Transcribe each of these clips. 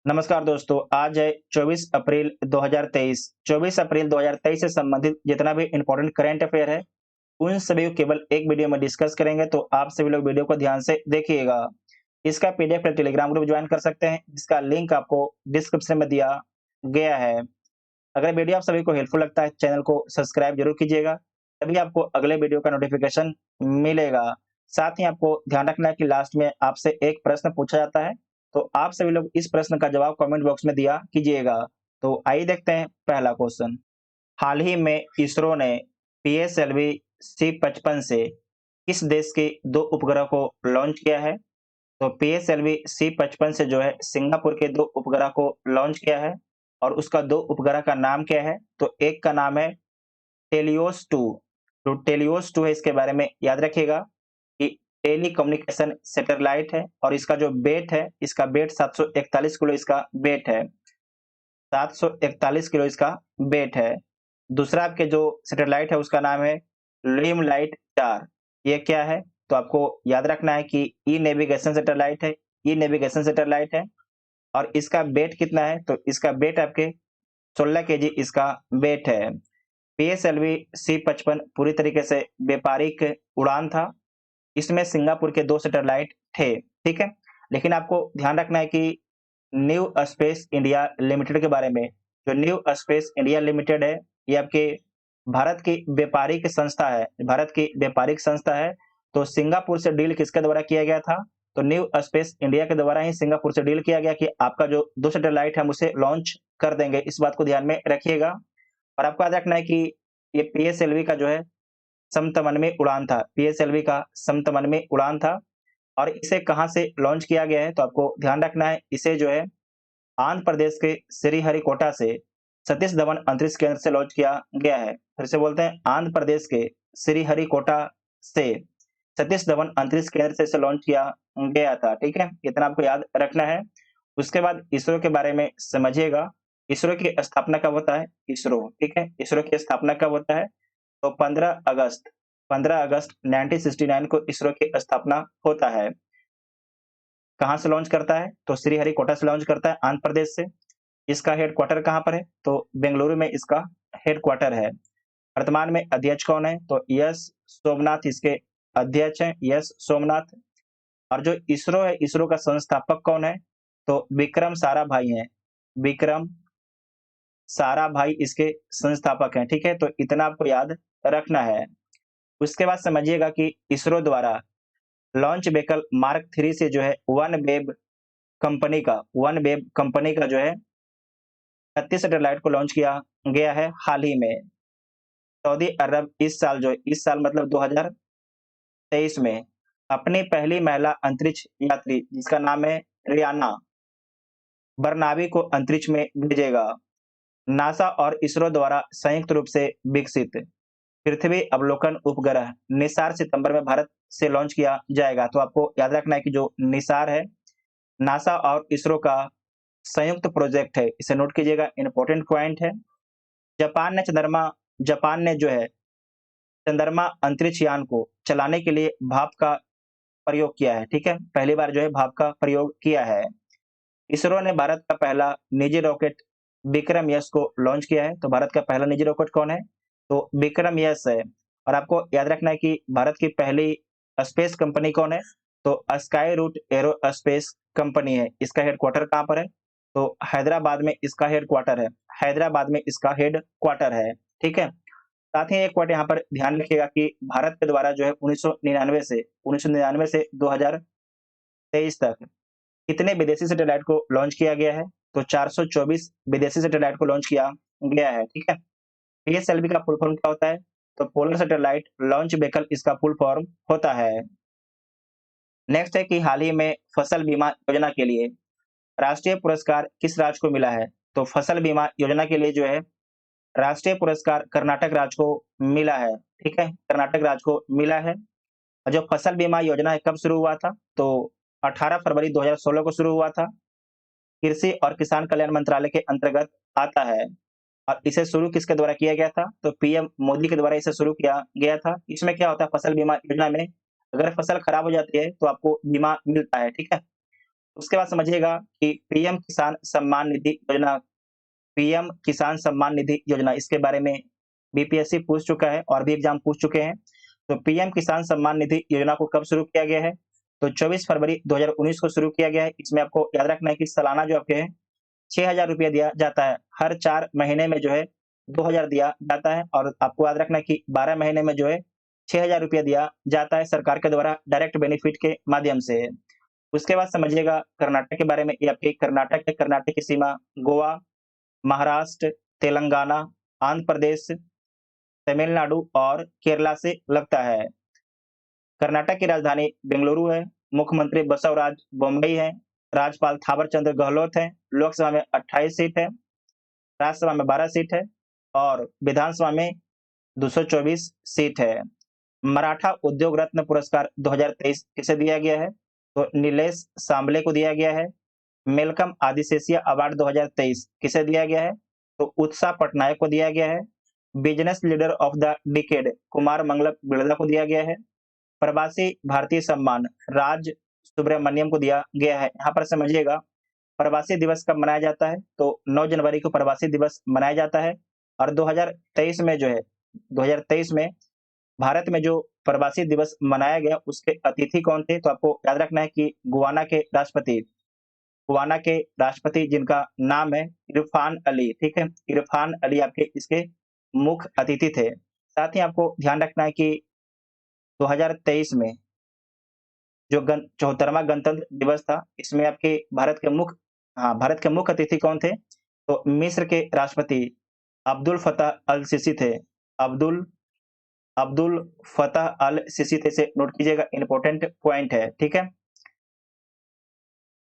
नमस्कार दोस्तों, आज है 24 अप्रैल 2023। 24 अप्रैल 2023 से संबंधित जितना भी इम्पोर्टेंट करंट अफेयर है, उन सभी को केवल एक वीडियो में डिस्कस करेंगे, तो आप सभी लोग वीडियो को ध्यान से देखिएगा। इसका पीडीएफ टेलीग्राम ग्रुप ज्वाइन कर सकते हैं, जिसका लिंक आपको डिस्क्रिप्शन में दिया गया है। अगर वीडियो आप सभी को हेल्पफुल लगता है, चैनल को सब्सक्राइब जरूर कीजिएगा, तभी आपको अगले वीडियो का नोटिफिकेशन मिलेगा। साथ ही आपको ध्यान रखना है कि लास्ट में आपसे एक प्रश्न पूछा जाता है, तो आप सभी लोग इस प्रश्न का जवाब कमेंट बॉक्स में दिया कीजिएगा। तो आइए देखते हैं पहला क्वेश्चन। हाल ही में इसरो ने पीएसएलवी C-55 से किस देश के 2 उपग्रह को लॉन्च किया है? तो पीएसएलवी C-55 से जो है सिंगापुर के 2 उपग्रह को लॉन्च किया है और उसका 2 उपग्रह का नाम क्या है? तो एक का नाम है टेलियोस 2। जो टेलियोस 2 है, इसके बारे में याद रखिएगा कि टेली कम्युनिकेशन सैटेलाइट है और इसका जो वेट है, इसका वेट 741 किलो इसका वेट है। 741 किलो इसका वेट है। दूसरा आपके जो सैटेलाइट है उसका नाम है लिमलाइट 4। ये क्या है? तो आपको याद रखना है कि ई नेविगेशन सैटेलाइट है। ई नेविगेशन सैटेलाइट है और इसका वेट कितना है? तो इसका वेट आपके 16 केजी इसका वेट है। पीएसएलवी C-55 पूरी तरीके से व्यापारिक उड़ान था। इसमें सिंगापुर के 2 सैटेलाइट थे, ठीक है? लेकिन आपको ध्यान रखना है कि न्यू स्पेस इंडिया लिमिटेड के बारे में। जो न्यू स्पेस इंडिया लिमिटेड है, ये आपके भारत की व्यापारिक संस्था है। भारत की व्यापारिक संस्था है, तो सिंगापुर से डील किसके द्वारा किया गया था? तो न्यू स्पेस इंडिया के द्वारा ही सिंगापुर से डील किया गया कि आपका जो 2 सैटेलाइट है हम उसे लॉन्च कर देंगे। इस बात को ध्यान में रखिएगा और आपको याद रखना है कि ये पीएसएलवी का जो है समतमनमे उड़ान था। पीएसएलवी का समतमनमे उड़ान था और इसे कहाँ से लॉन्च किया गया है? तो आपको ध्यान रखना है, इसे जो है आंध्र प्रदेश के श्रीहरिकोटा से सतीश धवन अंतरिक्ष केंद्र से लॉन्च किया गया है। फिर से बोलते हैं, आंध्र प्रदेश के श्रीहरिकोटा से सतीश धवन अंतरिक्ष केंद्र से इसे लॉन्च किया गया था, ठीक है? इतना आपको याद रखना है। उसके बाद इसरो के बारे में समझिएगा। इसरो की स्थापना कब होता है? इसरो, ठीक है? इसरो की स्थापना कब होता है? तो 15 अगस्त 1969 को इसरो की स्थापना होता है। कहाँ से लॉन्च करता है? तो श्रीहरिकोटा से लॉन्च करता है, आंध्र प्रदेश से। इसका हेडक्वार्टर कहाँ पर है? तो बेंगलुरु में इसका हेडक्वार्टर है। वर्तमान में अध्यक्ष कौन है? तो एस सोमनाथ इसके अध्यक्ष हैं, एस सोमनाथ। और जो इसरो है, इसरो का संस्थापक कौन है? तो विक्रम साराभाई हैं। विक्रम साराभाई इसके संस्थापक हैं, ठीक है? तो इतना आपको याद रखना है। उसके बाद समझिएगा कि इसरो द्वारा लॉन्च व्हीकल मार्क 3 से जो है वन वेब कंपनी का जो है 36 सैटेलाइट को लॉन्च किया गया है हाल ही में। सऊदी अरब इस साल मतलब 2023 में अपनी पहली महिला अंतरिक्ष यात्री, जिसका नाम है रियाना बरनाबी, को अंतरिक्ष में भेजेगा। नासा और इसरो द्वारा संयुक्त रूप से विकसित पृथ्वी अवलोकन उपग्रह निसार सितंबर में भारत से लॉन्च किया जाएगा। तो आपको याद रखना है कि जो निसार है, नासा और इसरो का संयुक्त प्रोजेक्ट है, इसे नोट कीजिएगा, इंपॉर्टेंट पॉइंट है। जापान ने जो है चंद्रमा अंतरिक्ष यान को चलाने के लिए भाप का प्रयोग किया है, ठीक है? पहली बार जो है भाप का प्रयोग किया है। इसरो ने भारत का पहला निजी रॉकेट विक्रम यस को लॉन्च किया है। तो भारत का पहला निजी रॉकेट कौन है? तो विक्रम यस है। और आपको याद रखना है कि भारत की पहली स्पेस कंपनी कौन है? तो स्काई रूट एरोस्पेस कंपनी है। इसका हेडक्वार्टर कहाँ पर है? तो हैदराबाद में इसका हेडक्वार्टर है। हैदराबाद में इसका हेडक्वार्टर है, ठीक है? साथ ही एक पॉइंट यहाँ पर ध्यान रखिएगा कि भारत के द्वारा जो है 1999 से 2023 तक कितने विदेशी सैटेलाइट को लॉन्च किया गया है? तो 424 विदेशी सैटेलाइट को लॉन्च किया गया है, ठीक है? पीएसएलवी का फुल फॉर्म क्या होता है? तो पोलर सैटेलाइट लॉन्च व्हीकल इसका फुल फॉर्म होता है। नेक्स्ट है कि हाल ही में फसल बीमा योजना के लिए राष्ट्रीय पुरस्कार किस राज्य को मिला है? तो फसल बीमा योजना के लिए जो है राष्ट्रीय पुरस्कार कर्नाटक राज्य को मिला है, ठीक है? कर्नाटक राज्य को मिला है। और जो फसल बीमा योजना है, कब शुरू हुआ था? तो 18 फरवरी 2016 को शुरू हुआ था। कृषि और किसान कल्याण मंत्रालय के अंतर्गत आता है और इसे शुरू किसके द्वारा किया गया था? तो पीएम मोदी के द्वारा इसे शुरू किया गया था। इसमें क्या होता है, फसल बीमा योजना में अगर फसल खराब हो जाती है तो आपको बीमा मिलता है, ठीक है? उसके बाद समझिएगा कि पीएम किसान सम्मान निधि योजना, पीएम किसान सम्मान निधि योजना, इसके बारे में बीपीएससी पूछ चुका है और भी एग्जाम पूछ चुके हैं। तो पीएम किसान सम्मान निधि योजना को कब शुरू किया गया है? तो 24 फरवरी 2019 को शुरू किया गया है। इसमें आपको याद रखना है कि सालाना जो आपके है 6,000 रुपया दिया जाता है। हर 4 महीने में जो है 2,000 दिया जाता है और आपको याद रखना है कि 12 महीने में जो है 6,000 रुपया दिया जाता है सरकार के द्वारा डायरेक्ट बेनिफिट के माध्यम से। उसके बाद समझिएगा कर्नाटक के बारे में। ये आपके कर्नाटक है, कर्नाटक की सीमा गोवा, महाराष्ट्र, तेलंगाना, आंध्र प्रदेश, तमिलनाडु और केरला से लगता है। कर्नाटक की राजधानी बेंगलुरु है, मुख्यमंत्री बसवराज बोम्मई है, राज्यपाल थावरचंद गहलोत हैं, लोकसभा में 28 सीट है, राज्यसभा में 12 सीट है और विधानसभा में 224 सीट है। मराठा उद्योग रत्न पुरस्कार 2023 किसे दिया गया है? तो नीलेश सांबले को दिया गया है। मेलकम आदिशेषिया अवार्ड 2023 किसे दिया गया है? तो उत्साह पटनायक को दिया गया है। Business leader of the decade Kumar Mangalam Birla को दिया गया है। प्रवासी भारतीय सम्मान राज सुब्रमण्यम को दिया गया है। यहाँ पर समझिएगा प्रवासी दिवस कब मनाया जाता है? तो 9 जनवरी को प्रवासी दिवस मनाया जाता है और 2023 में जो है 2023 में भारत में जो प्रवासी दिवस मनाया गया उसके अतिथि कौन थे? तो आपको याद रखना है कि गुयाना के राष्ट्रपति जिनका नाम है इरफान अली, ठीक है, इरफान अली आपके इसके मुख्य अतिथि थे। साथ ही आपको ध्यान रखना है कि 2023 में जो 74वां गणतंत्र दिवस था, इसमें आपके भारत के मुख्य अतिथि कौन थे? तो मिस्र के राष्ट्रपति अब्दुल फतह अल सीसी थे। अब्दुल अब्दुल फतह अल सीसी थे, इसे नोट कीजिएगा, इंपॉर्टेंट पॉइंट है, ठीक है।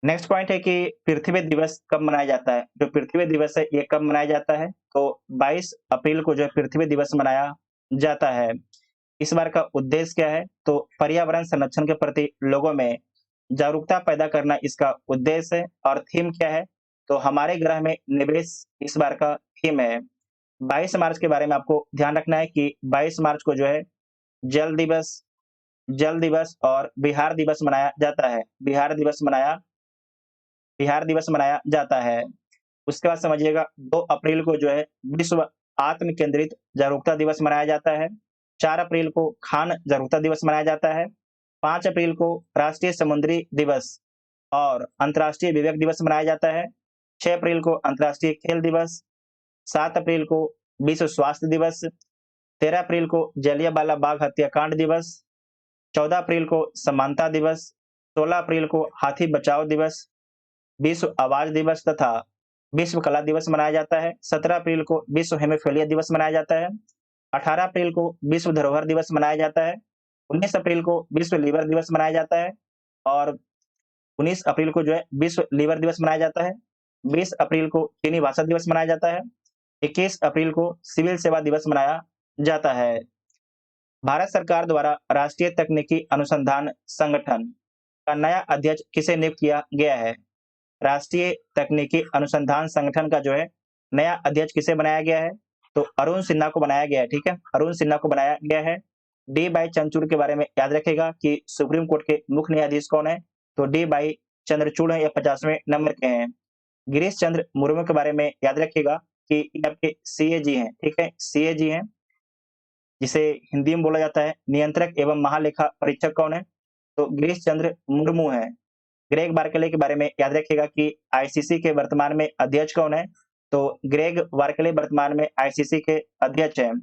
नेक्स्ट पॉइंट है कि पृथ्वी दिवस कब मनाया जाता है? जो पृथ्वी दिवस है ये कब मनाया जाता है? तो 22 अप्रैल को जो है पृथ्वी दिवस मनाया जाता है। इस बार का उद्देश्य क्या है? तो पर्यावरण संरक्षण के प्रति लोगों में जागरूकता पैदा करना इसका उद्देश्य है। और थीम क्या है? तो हमारे ग्रह में निवेश इस बार का थीम है। 22 मार्च के बारे में आपको ध्यान रखना है कि 22 मार्च को जो है जल दिवस जल दिवस और बिहार दिवस मनाया जाता है। उसके बाद समझिएगा 2 अप्रैल को जो है विश्व आत्म केंद्रित जागरूकता दिवस मनाया जाता है। 4 अप्रैल को खान जागरूकता दिवस मनाया जाता है। 5 अप्रैल को राष्ट्रीय समुद्री दिवस और अंतर्राष्ट्रीय विवेक दिवस मनाया जाता है। 6 अप्रैल को अंतर्राष्ट्रीय खेल दिवस, 7 अप्रैल को विश्व स्वास्थ्य दिवस, 13 अप्रैल को जलियांवाला बाग हत्याकांड दिवस, 14 अप्रैल को समानता दिवस, 16 अप्रैल को हाथी बचाओ दिवस, विश्व आवाज दिवस तथा विश्व कला दिवस मनाया जाता है। 17 अप्रैल को विश्व हेमोफीलिया दिवस मनाया जाता है। 18 अप्रैल को विश्व धरोहर दिवस मनाया जाता है। 19 अप्रैल को विश्व लीवर दिवस मनाया जाता है और 19 अप्रैल को जो है विश्व लीवर दिवस मनाया जाता है। 20 अप्रैल को चीनी भाषा दिवस मनाया जाता है। 21 अप्रैल को सिविल सेवा दिवस मनाया जाता है। भारत सरकार द्वारा राष्ट्रीय तकनीकी अनुसंधान संगठन का नया अध्यक्ष किसे नियुक्त किया गया है? राष्ट्रीय तकनीकी अनुसंधान संगठन का जो है नया अध्यक्ष किसे बनाया गया है? तो अरुण सिन्हा को बनाया गया है, ठीक है, अरुण सिन्हा को बनाया गया है। डी वाई चंद्रचूड़ के बारे में याद रखेगा कि सुप्रीम कोर्ट के मुख्य न्यायाधीश कौन है? तो डी वाई चंद्रचूड़ है, ये 50वें नंबर के हैं। गिरीश चंद्र मुर्मू के बारे में याद रखिएगा कि ये आपके सीएजी हैं, ठीक है, सीएजी हैं, जिसे हिंदी में बोला जाता है नियंत्रक एवं महालेखा परीक्षक कौन है? तो गिरीश चंद्र मुर्मू है। ग्रेग बार्कले के बारे में याद रखिएगा कि आईसीसी के वर्तमान में अध्यक्ष कौन है? तो ग्रेग बार्कले वर्तमान में आईसीसी के अध्यक्ष हैं।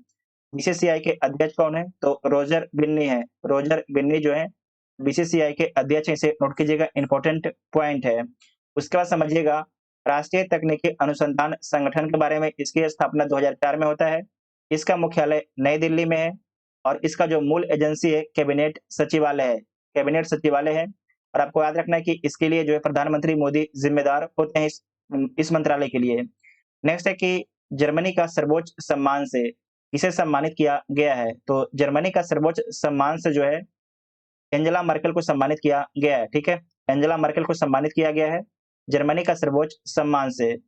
बीसीसीआई के अध्यक्ष कौन है? तो रोजर बिन्नी है। रोजर बिन्नी जो है बीसीसीआई के अध्यक्ष हैं, इसे नोट कीजिएगा, इंपॉर्टेंट पॉइंट है। उसके बाद समझिएगा राष्ट्रीय तकनीकी अनुसंधान संगठन के बारे में। इसकी स्थापना 2004 में होता है। इसका मुख्यालय नई दिल्ली में है और इसका जो मूल एजेंसी है कैबिनेट सचिवालय है। और आपको याद रखना है कि इसके लिए जो है प्रधानमंत्री मोदी जिम्मेदार होते हैं इस मंत्रालय के लिए। नेक्स्ट है कि जर्मनी का सर्वोच्च सम्मान से किसे सम्मानित किया गया है? तो जर्मनी का सर्वोच्च सम्मान से जो है एंजेला मर्केल को सम्मानित किया गया है, ठीक है, एंजेला मर्केल को सम्मानित किया गया है जर्मनी का सर्वोच्च सम्मान से।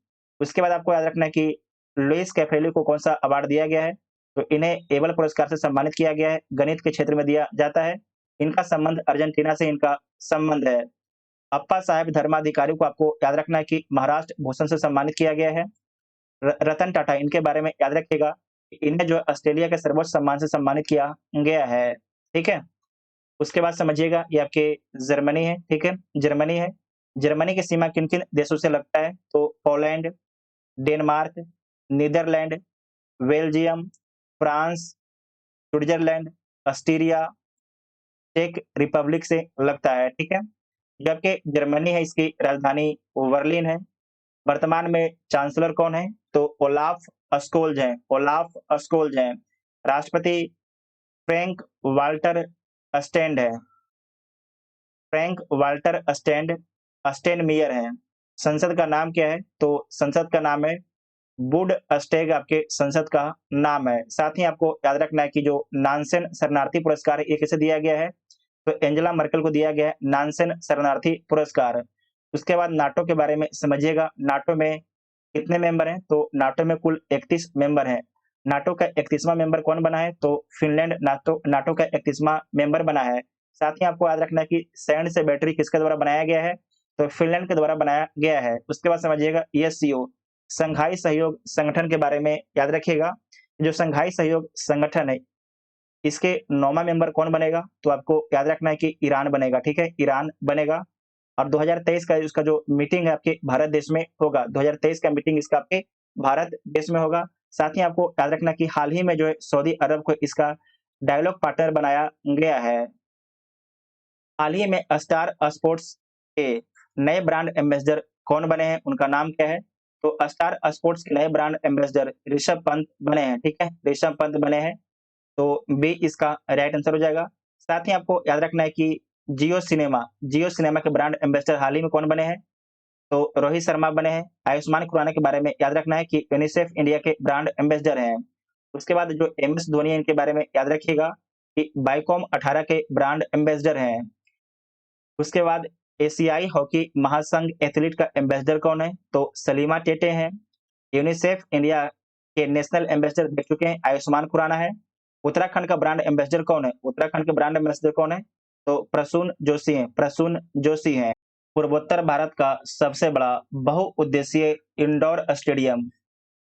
उसके बाद आपको याद रखना है कि लुइस कैफ्रेली को कौन सा अवार्ड दिया गया है? तो इन्हें एबल पुरस्कार से सम्मानित किया गया है, गणित के क्षेत्र में दिया जाता है। इनका संबंध अर्जेंटीना से इनका संबंध है। अप्पा साहेब धर्माधिकारी को आपको याद रखना है कि महाराष्ट्र भूषण से सम्मानित किया गया है। रतन टाटा, इनके बारे में याद रखिएगा, इन्हें जो है ऑस्ट्रेलिया के सर्वोच्च सम्मान से सम्मानित किया गया है, ठीक है? उसके बाद समझिएगा ये आपके जर्मनी है, ठीक है? जर्मनी है। जर्मनी की सीमा किन-किन देशों से लगता है? तो Poland, Denmark, Netherland, Belgium, France, Switzerland, Austria, चेक रिपब्लिक से लगता है, ठीक है? जो आपके जर्मनी है, इसकी राजधानी बर्लिन है। वर्तमान में चांसलर कौन है? तो ओलाफ स्कोल्ज हैं, ओलाफ स्कोल्ज हैं। राष्ट्रपति फ्रैंक वाल्टर स्टैंड है, फ्रैंक वाल्टर स्टैंडमीयर हैं। संसद का नाम क्या है? तो संसद का नाम है बुंडस्टैग, आपके संसद का नाम है। साथ ही आपको याद रखना है कि जो नानसेन शरणार्थी पुरस्कार है, ये किसे दिया गया है? तो एंजेला मर्केल को दिया गया है नानसेन शरणार्थी पुरस्कार। उसके बाद नाटो के बारे में समझिएगा, नाटो में कितने मेंबर हैं? तो नाटो में कुल 31 मेंबर हैं। नाटो का 31वां मेंबर कौन बना है? तो फिनलैंड नाटो नाटो का 31वां मेंबर बना है। साथ ही आपको याद रखना है कि सैंड से बैटरी किसके द्वारा बनाया गया है? तो फिनलैंड के द्वारा बनाया गया है। उसके बाद समझिएगा एससीओ, शंघाई सहयोग संगठन के बारे में याद रखिएगा। जो शंघाई सहयोग संगठन है, इसके 9वां मेंबर कौन बनेगा? तो आपको याद रखना है कि ईरान बनेगा, ठीक है? ईरान बनेगा। और 2023 का इसका जो मीटिंग है आपके भारत देश में होगा, 2023 का मीटिंग इसका आपके भारत देश में होगा। साथ ही आपको याद रखना कि हाल ही में जो है सऊदी अरब को इसका डायलॉग पार्टनर बनाया गया है। हाल ही में स्टार स्पोर्ट्स के नए ब्रांड एम्बेसडर कौन बने हैं? उनका नाम क्या है? तो स्टार स्पोर्ट्स के नए ब्रांड एम्बेसडर ऋषभ पंत बने हैं, ठीक है? ऋषभ पंत बने हैं। तो बी इसका राइट आंसर हो जाएगा। साथ ही आपको याद रखना है कि जियो सिनेमा के ब्रांड एम्बेसडर हाल ही में कौन बने हैं? तो रोहित शर्मा बने हैं। आयुष्मान खुराना के बारे में याद रखना है कि यूनिसेफ इंडिया के ब्रांड एम्बेसडर हैं। उसके बाद जो एमएस धोनी है, इनके बारे में याद रखिएगा कि बाइकॉम 18 के ब्रांड एम्बेसडर हैं। उसके बाद एशियाई हॉकी महासंघ एथलीट का एम्बेसडर कौन है? तो सलीमा टेटे हैं। यूनिसेफ इंडिया के नेशनल एम्बेसडर देख चुके हैं, आयुष्मान खुराना है। उत्तराखंड का ब्रांड एम्बेसडर कौन है? उत्तराखंड के ब्रांड एम्बेसडर कौन है? तो प्रसून जोशी हैं, प्रसून जोशी हैं। पूर्वोत्तर भारत का सबसे बड़ा बहुउद्देशीय इंडोर स्टेडियम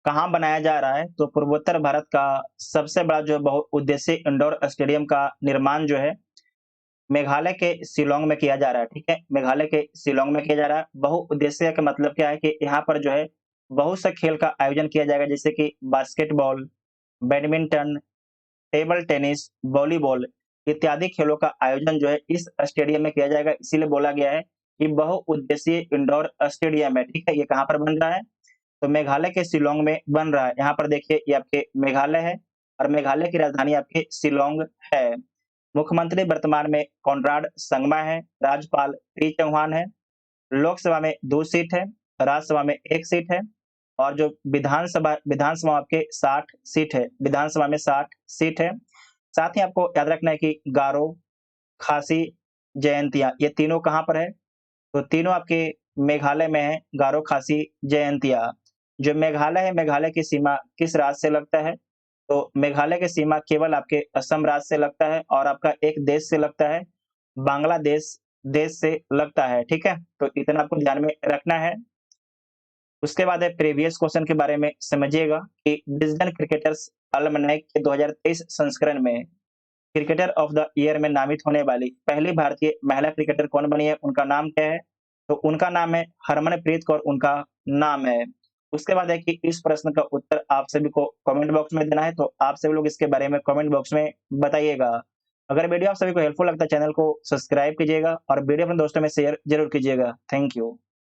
कहाँ बनाया जा रहा है? तो पूर्वोत्तर भारत का सबसे बड़ा जो बहुउद्देशीय इंडोर स्टेडियम का निर्माण जो है मेघालय के शिलांग में किया जा रहा है, ठीक है? मेघालय के शिलांग में किया जा रहा है। बहुउद्देशीय का मतलब क्या है कि यहाँ पर जो है बहुत से खेल का आयोजन किया जाएगा, जैसे कि basketball, badminton, table tennis, volleyball इत्यादि खेलों का आयोजन जो है इस स्टेडियम में किया जाएगा। इसीलिए बोला गया है कि बहुउद्देशीय इंडोर स्टेडियम है, ठीक है? ये कहाँ पर बन रहा है? तो मेघालय के शिलांग में बन रहा है। यहाँ पर देखिए ये आपके मेघालय है और मेघालय की राजधानी आपके शिलांग है। मुख्यमंत्री वर्तमान में कॉनराड संगमा है, राज्यपाल पी चौहान है, लोकसभा में 2 सीट है, राज्यसभा में 1 सीट है और जो विधानसभा विधानसभा आपके 60 सीट है, विधानसभा में 60 सीट है। साथ ही आपको याद रखना है कि गारो, खासी, जयंतिया ये तीनों कहाँ पर है? तो तीनों आपके मेघालय में है, गारो, खासी, जयंतिया। जो मेघालय है, मेघालय की सीमा किस राज्य से लगता है? तो मेघालय की सीमा केवल आपके असम राज्य से लगता है और आपका एक देश से लगता है, बांग्लादेश देश से लगता है, ठीक है? तो इतना आपको ध्यान में रखना है। उसके बाद है प्रीवियस क्वेश्चन के बारे में समझिएगा कि विजडन क्रिकेटर्स अलमनाई के 2023 संस्करण में क्रिकेटर ऑफ द ईयर में नामित होने वाली पहली भारतीय महिला क्रिकेटर कौन बनी है? उनका नाम क्या है? तो उनका नाम है हरमनप्रीत कौर, उनका नाम है। उसके बाद है कि इस प्रश्न का उत्तर आप सभी को कमेंट बॉक्स में देना है, तो आप सभी लोग इसके बारे में कमेंट बॉक्स में बताइएगा। अगर वीडियो आप सभी को हेल्पफुल लगता है, चैनल को सब्सक्राइब कीजिएगा और वीडियो अपने दोस्तों में शेयर जरूर कीजिएगा। Thank you.